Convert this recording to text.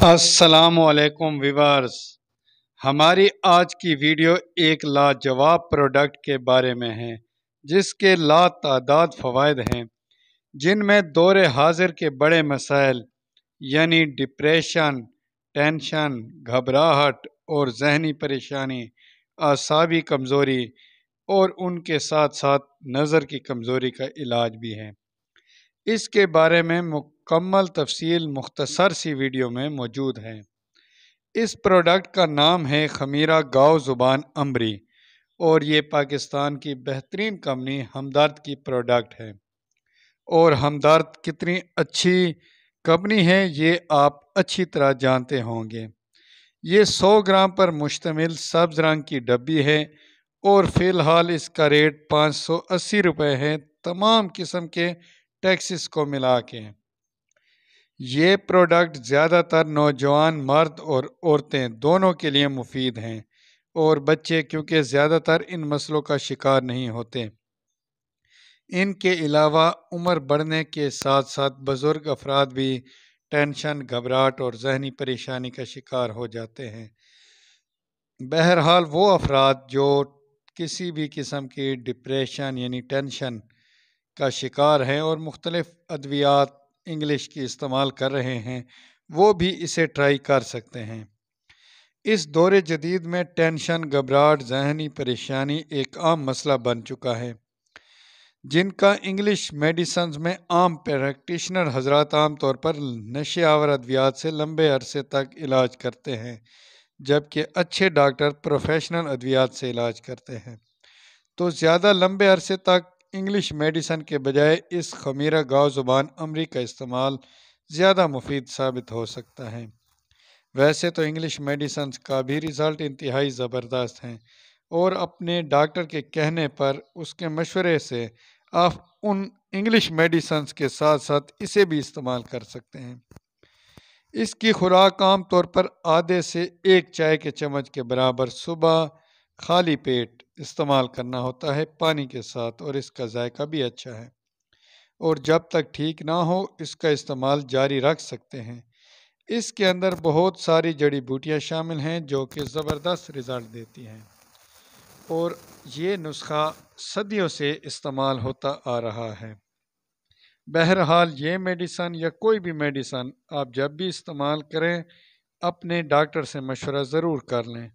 السلام علیکم ویورز، ہماری آج کی ویڈیو ایک لاجواب پروڈکٹ کے بارے میں ہے جس کے لا تعداد فوائد ہیں، جن میں دور حاضر کے بڑے مسائل یعنی ڈپریشن، ٹینشن، گھبراہٹ اور ذہنی پریشانی، اعصابی کمزوری اور ان کے ساتھ ساتھ نظر کی کمزوری کا علاج بھی ہے۔ اس کے بارے میں مکمل تفصیل مختصر سی ویڈیو میں موجود ہے۔ اس پروڈکٹ کا نام ہے خمیرہ گاؤ زبان امبری اور یہ پاکستان کی بہترین کمپنی ہمدرد کی پروڈکٹ ہے۔ اور ہمدرد کتنی اچھی کمپنی ہے یہ آپ اچھی طرح جانتے ہوں گے۔ یہ 100 گرام پر مشتمل سبز رنگ کی ڈبی ہے اور فی الحال اس کا ریٹ 580 روپے ہے، تمام قسم کے ٹیکسز کو ملا کے۔ یہ پروڈکٹ زیادہ تر نوجوان مرد اور عورتیں دونوں کے لیے مفید ہیں، اور بچے کیونکہ زیادہ تر ان مسئلوں کا شکار نہیں ہوتے۔ ان کے علاوہ عمر بڑھنے کے ساتھ ساتھ بزرگ افراد بھی ٹینشن، گھبراہٹ اور ذہنی پریشانی کا شکار ہو جاتے ہیں۔ بہرحال وہ افراد جو کسی بھی قسم کی ڈپریشن یعنی ٹینشن کا شکار ہیں اور مختلف ادویات انگلش کی استعمال کر رہے ہیں، وہ بھی اسے ٹرائی کر سکتے ہیں۔ اس دور جدید میں ٹینشن، گھبراہٹ، ذہنی پریشانی ایک عام مسئلہ بن چکا ہے، جن کا انگلش میڈیسنز میں عام پریکٹیشنر حضرات عام طور پر نشے آور ادویات سے لمبے عرصے تک علاج کرتے ہیں، جبکہ اچھے ڈاکٹر پروفیشنل ادویات سے علاج کرتے ہیں۔ تو زیادہ لمبے عرصے تک انگلش میڈیسن کے بجائے اس خمیرہ گاؤ زبان امبری کا استعمال زیادہ مفید ثابت ہو سکتا ہے۔ ویسے تو انگلش میڈیسنز کا بھی رزلٹ انتہائی زبردست ہیں، اور اپنے ڈاکٹر کے کہنے پر اس کے مشورے سے آپ ان انگلش میڈیسنز کے ساتھ ساتھ اسے بھی استعمال کر سکتے ہیں۔ اس کی خوراک عام طور پر آدھے سے 1 چائے کے چمچ کے برابر صبح خالی پیٹ استعمال کرنا ہوتا ہے پانی کے ساتھ، اور اس کا ذائقہ بھی اچھا ہے، اور جب تک ٹھیک نہ ہو اس کا استعمال جاری رکھ سکتے ہیں۔ اس کے اندر بہت ساری جڑی بوٹیاں شامل ہیں جو کہ زبردست رزلٹ دیتی ہیں، اور یہ نسخہ صدیوں سے استعمال ہوتا آ رہا ہے۔ بہرحال یہ میڈیسن یا کوئی بھی میڈیسن آپ جب بھی استعمال کریں اپنے ڈاکٹر سے مشورہ ضرور کر لیں۔